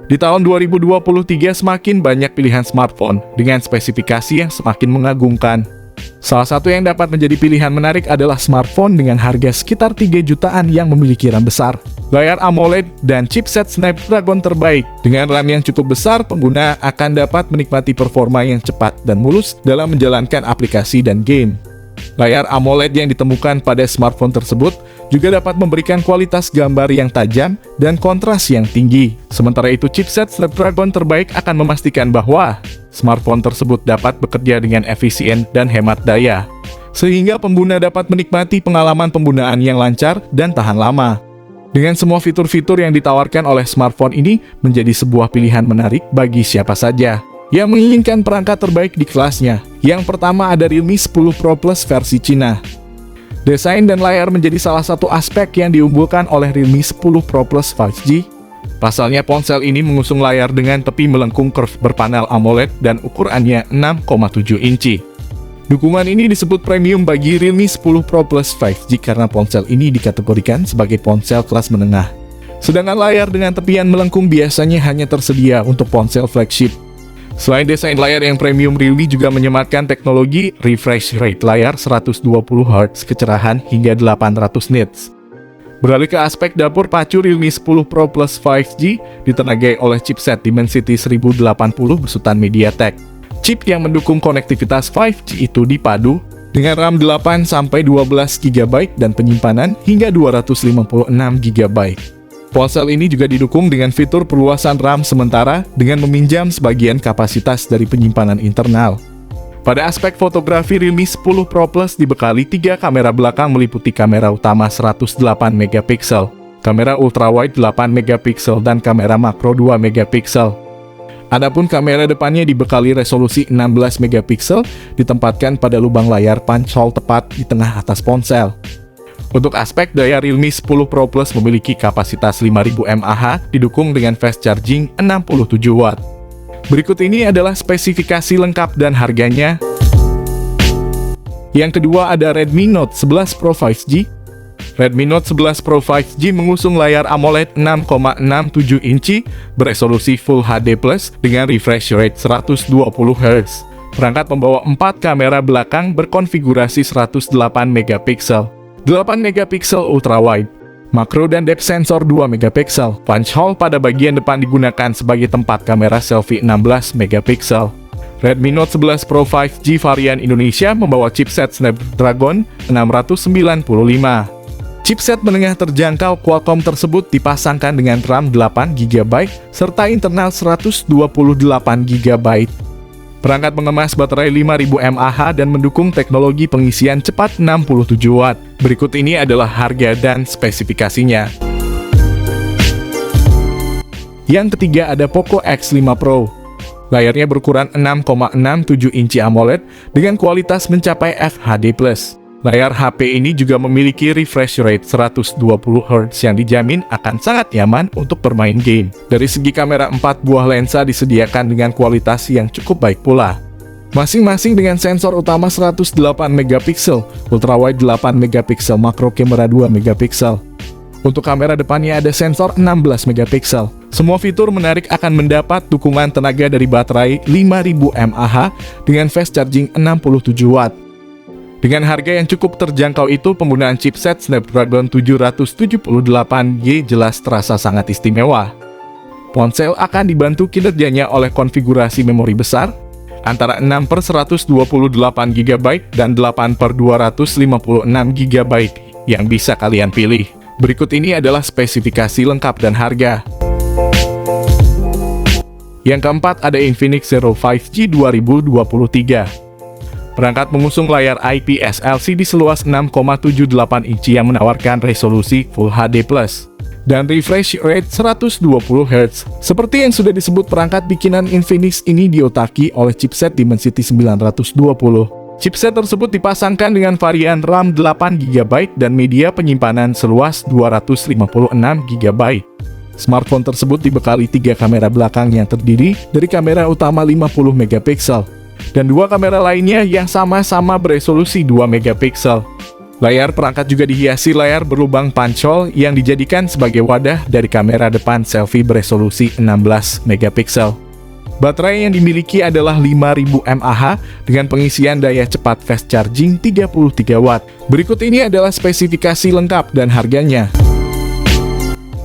Di tahun 2023 semakin banyak pilihan smartphone dengan spesifikasi yang semakin mengagumkan. Salah satu yang dapat menjadi pilihan menarik adalah smartphone dengan harga sekitar 3 jutaan yang memiliki RAM besar, layar AMOLED, dan chipset Snapdragon terbaik. Dengan RAM yang cukup besar, pengguna akan dapat menikmati performa yang cepat dan mulus dalam menjalankan aplikasi dan game. Layar AMOLED yang ditemukan pada smartphone tersebut juga dapat memberikan kualitas gambar yang tajam dan kontras yang tinggi. Sementara itu, chipset Snapdragon terbaik akan memastikan bahwa smartphone tersebut dapat bekerja dengan efisien dan hemat daya, sehingga pengguna dapat menikmati pengalaman penggunaan yang lancar dan tahan lama. Dengan semua fitur-fitur yang ditawarkan oleh smartphone ini menjadi sebuah pilihan menarik bagi siapa saja yang menginginkan perangkat terbaik di kelasnya. Yang pertama ada Realme 10 Pro Plus versi Cina. Desain dan layar menjadi salah satu aspek yang diunggulkan oleh Realme 10 Pro Plus 5G. Pasalnya ponsel ini mengusung layar dengan tepi melengkung curve berpanel AMOLED dan ukurannya 6,7 inci. Dukungan ini disebut premium bagi Realme 10 Pro Plus 5G karena ponsel ini dikategorikan sebagai ponsel kelas menengah. Sedangkan layar dengan tepian melengkung biasanya hanya tersedia untuk ponsel flagship. Selain desain layar yang premium, Realme juga menyematkan teknologi refresh rate layar 120 Hz kecerahan hingga 800 nits. Beralih ke aspek dapur pacu, Realme 10 Pro Plus 5G ditenagai oleh chipset Dimensity 1080 besutan MediaTek. Chip yang mendukung konektivitas 5G itu dipadu dengan RAM 8-12 GB dan penyimpanan hingga 256 GB. Ponsel ini juga didukung dengan fitur perluasan RAM sementara dengan meminjam sebagian kapasitas dari penyimpanan internal. Pada aspek fotografi, Realme 10 Pro Plus dibekali 3 kamera belakang meliputi kamera utama 108 MP, kamera ultrawide 8 MP, dan kamera makro 2 MP. Adapun kamera depannya dibekali resolusi 16 MP ditempatkan pada lubang layar punch hole tepat di tengah atas ponsel. Untuk aspek daya, Realme 10 Pro Plus memiliki kapasitas 5000 mAh didukung dengan fast charging 67 Watt. Berikut ini adalah spesifikasi lengkap dan harganya. Yang kedua ada Redmi Note 11 Pro 5G. Redmi Note 11 Pro 5G mengusung layar AMOLED 6,67 inci beresolusi Full HD+ dengan refresh rate 120 Hz. Perangkat membawa 4 kamera belakang berkonfigurasi 108 MP, 8 MP ultrawide, makro dan depth sensor 2 MP. Punch hole pada bagian depan digunakan sebagai tempat kamera selfie 16 MP. Redmi Note 11 Pro 5G varian Indonesia membawa chipset Snapdragon 695. Chipset menengah terjangkau Qualcomm tersebut dipasangkan dengan RAM 8 GB serta internal 128 GB. Perangkat mengemas baterai 5000 mAh dan mendukung teknologi pengisian cepat 67 Watt. Berikut ini adalah harga dan spesifikasinya. Yang ketiga ada Poco X5 Pro. Layarnya berukuran 6,67 inci AMOLED dengan kualitas mencapai FHD+. Layar HP ini juga memiliki refresh rate 120 Hz yang dijamin akan sangat nyaman untuk bermain game. Dari segi kamera, 4 buah lensa disediakan dengan kualitas yang cukup baik pula. Masing-masing dengan sensor utama 108 MP, ultrawide 8 MP, makro kamera 2 MP. Untuk kamera depannya ada sensor 16 MP. Semua fitur menarik akan mendapat dukungan tenaga dari baterai 5000 mAh dengan fast charging 67 Watt. Dengan harga yang cukup terjangkau itu, penggunaan chipset Snapdragon 778G jelas terasa sangat istimewa. Ponsel akan dibantu kinerjanya oleh konfigurasi memori besar, antara 6/128 GB dan 8/256 GB yang bisa kalian pilih. Berikut ini adalah spesifikasi lengkap dan harga. Yang keempat ada Infinix Zero 5G 2023. Perangkat mengusung layar IPS LCD seluas 6,78 inci yang menawarkan resolusi Full HD+, dan refresh rate 120 Hz. Seperti yang sudah disebut, perangkat bikinan Infinix ini diotaki oleh chipset Dimensity 920. Chipset tersebut dipasangkan dengan varian RAM 8 GB dan media penyimpanan seluas 256 GB. Smartphone tersebut dibekali 3 kamera belakang yang terdiri dari kamera utama 50 MP dan 2 kamera lainnya yang sama-sama beresolusi 2 MP. Layar perangkat juga dihiasi layar berlubang pancol yang dijadikan sebagai wadah dari kamera depan selfie beresolusi 16 megapiksel. Baterai yang dimiliki adalah 5000 mAh dengan pengisian daya cepat fast charging 33 watt. Berikut ini adalah spesifikasi lengkap dan harganya.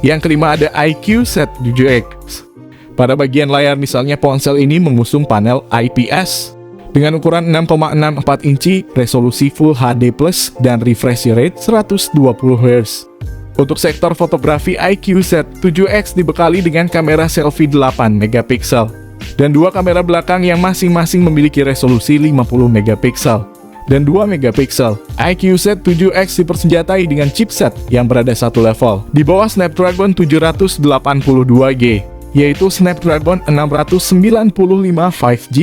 Yang kelima ada IQ-Z7X. Pada bagian layar misalnya ponsel ini mengusung panel IPS dengan ukuran 6,64 inci, resolusi Full HD+, dan refresh rate 120 Hz. Untuk sektor fotografi, IQ-Z7X dibekali dengan kamera selfie 8 megapiksel dan dua kamera belakang yang masing-masing memiliki resolusi 50 megapiksel dan 2 megapiksel. IQ-Z7X dipersenjatai dengan chipset yang berada satu level di bawah Snapdragon 782G, yaitu Snapdragon 695 5G.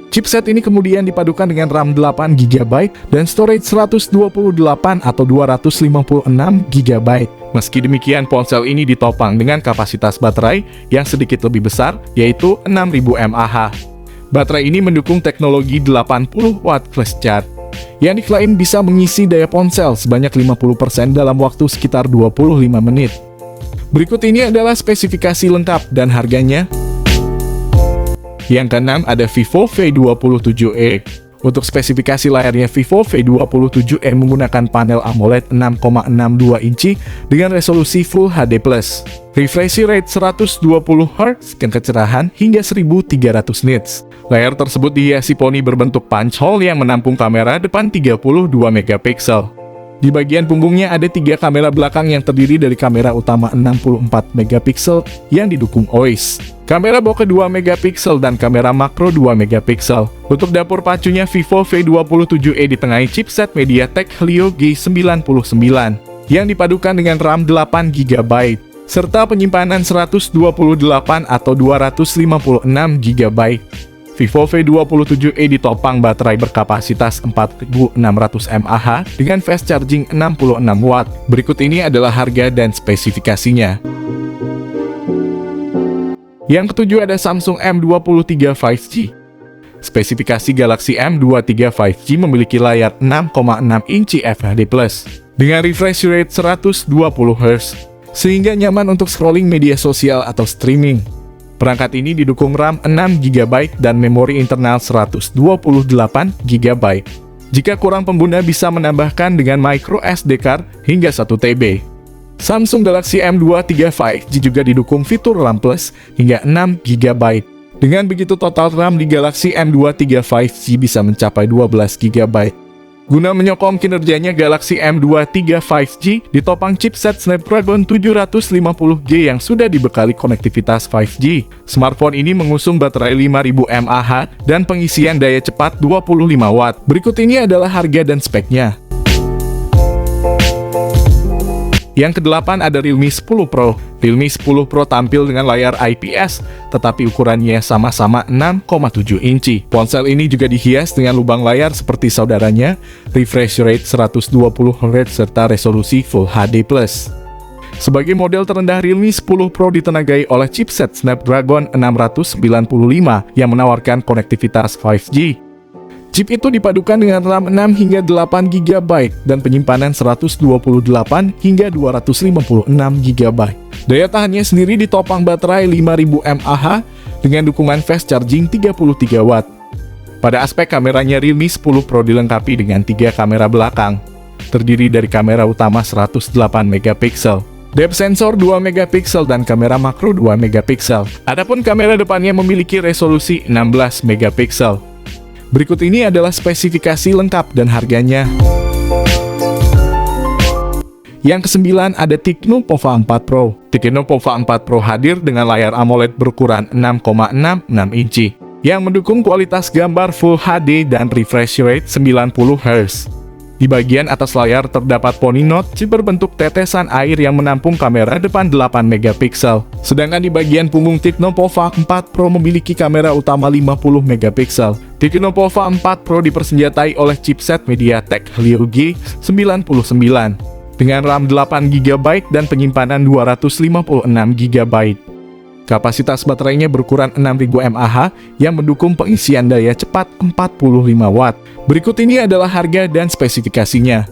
Chipset ini kemudian dipadukan dengan RAM 8GB dan storage 128 atau 256 GB. Meski demikian, ponsel ini ditopang dengan kapasitas baterai yang sedikit lebih besar, yaitu 6000 mAh. Baterai ini mendukung teknologi 80 watt flash charge, yang diklaim bisa mengisi daya ponsel sebanyak 50% dalam waktu sekitar 25 menit. Berikut ini adalah spesifikasi lengkap dan harganya. Yang keenam ada Vivo V27e. Untuk spesifikasi layarnya, Vivo V27e menggunakan panel AMOLED 6,62 inci dengan resolusi Full HD+, refresh rate 120 Hz dan kecerahan hingga 1300 nits. Layar tersebut dihiasi poni berbentuk punch hole yang menampung kamera depan 32 megapiksel. Di bagian punggungnya ada 3 kamera belakang yang terdiri dari kamera utama 64 megapiksel yang didukung OIS, kamera bokeh 2 megapiksel dan kamera makro 2 megapiksel. Untuk dapur pacunya, Vivo V27e ditengahi chipset MediaTek Helio G99 yang dipadukan dengan RAM 8GB serta penyimpanan 128 atau 256 GB. Vivo V27e ditopang baterai berkapasitas 4600 mAh dengan fast charging 66 watt. Berikut ini adalah harga dan spesifikasinya. Yang ketujuh ada Samsung M23 5G. Spesifikasi Galaxy M23 5G memiliki layar 6,6 inci FHD+, dengan refresh rate 120 Hz, sehingga nyaman untuk scrolling media sosial atau streaming. Perangkat ini didukung RAM 6GB dan memori internal 128GB. Jika kurang, pengguna bisa menambahkan dengan micro SD card hingga 1 TB. Samsung Galaxy M23 5G juga didukung fitur RAM Plus hingga 6GB. Dengan begitu, total RAM di Galaxy M23 5G bisa mencapai 12GB. Guna menyokong kinerjanya, Galaxy M23 5G ditopang chipset Snapdragon 750G yang sudah dibekali konektivitas 5G. Smartphone ini mengusung baterai 5000 mAh dan pengisian daya cepat 25 watt. Berikut ini adalah harga dan speknya. Yang kedelapan ada Realme 10 Pro. Realme 10 Pro tampil dengan layar IPS, tetapi ukurannya sama-sama 6,7 inci. Ponsel ini juga dihias dengan lubang layar seperti saudaranya, refresh rate 120 Hz serta resolusi Full HD+. Sebagai model terendah, Realme 10 Pro ditenagai oleh chipset Snapdragon 695 yang menawarkan konektivitas 5G. Chip itu dipadukan dengan RAM 6 hingga 8GB dan penyimpanan 128 hingga 256 GB. Daya tahannya sendiri ditopang baterai 5000 mAh dengan dukungan fast charging 33 watt. Pada aspek kameranya, Realme 10 Pro dilengkapi dengan 3 kamera belakang, terdiri dari kamera utama 108 megapiksel, depth sensor 2 megapiksel dan kamera makro 2 megapiksel. Adapun kamera depannya memiliki resolusi 16 megapiksel. Berikut ini adalah spesifikasi lengkap dan harganya. Yang kesembilan ada Tecno Pova 4 Pro. Tecno Pova 4 Pro hadir dengan layar AMOLED berukuran 6,66 inci yang mendukung kualitas gambar Full HD dan refresh rate 90 Hz. Di bagian atas layar terdapat poni notch berbentuk tetesan air yang menampung kamera depan 8 megapiksel. Sedangkan di bagian punggung, Tecno Pova 4 Pro memiliki kamera utama 50 megapiksel. Tecno Pova 4 Pro dipersenjatai oleh chipset MediaTek Helio G99 dengan RAM 8GB dan penyimpanan 256GB. Kapasitas baterainya berukuran 6000 mAh yang mendukung pengisian daya cepat 45 watt. Berikut ini adalah harga dan spesifikasinya.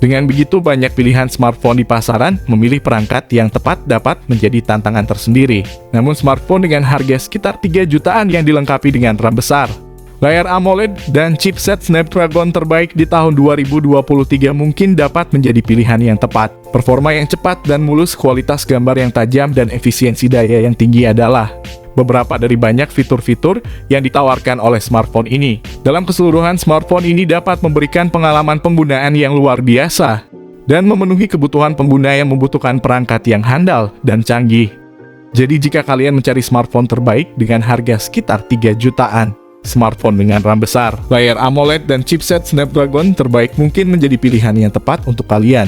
Dengan begitu, banyak pilihan smartphone di pasaran, memilih perangkat yang tepat dapat menjadi tantangan tersendiri. Namun smartphone dengan harga sekitar 3 jutaan yang dilengkapi dengan RAM besar, layar AMOLED, dan chipset Snapdragon terbaik di tahun 2023 mungkin dapat menjadi pilihan yang tepat. Performa yang cepat dan mulus, kualitas gambar yang tajam, dan efisiensi daya yang tinggi adalah beberapa dari banyak fitur-fitur yang ditawarkan oleh smartphone ini. Dalam keseluruhan, smartphone ini dapat memberikan pengalaman penggunaan yang luar biasa dan memenuhi kebutuhan pengguna yang membutuhkan perangkat yang handal dan canggih. Jadi jika kalian mencari smartphone terbaik dengan harga sekitar 3 jutaan, smartphone dengan RAM besar, layar AMOLED, dan chipset Snapdragon terbaik mungkin menjadi pilihan yang tepat untuk kalian.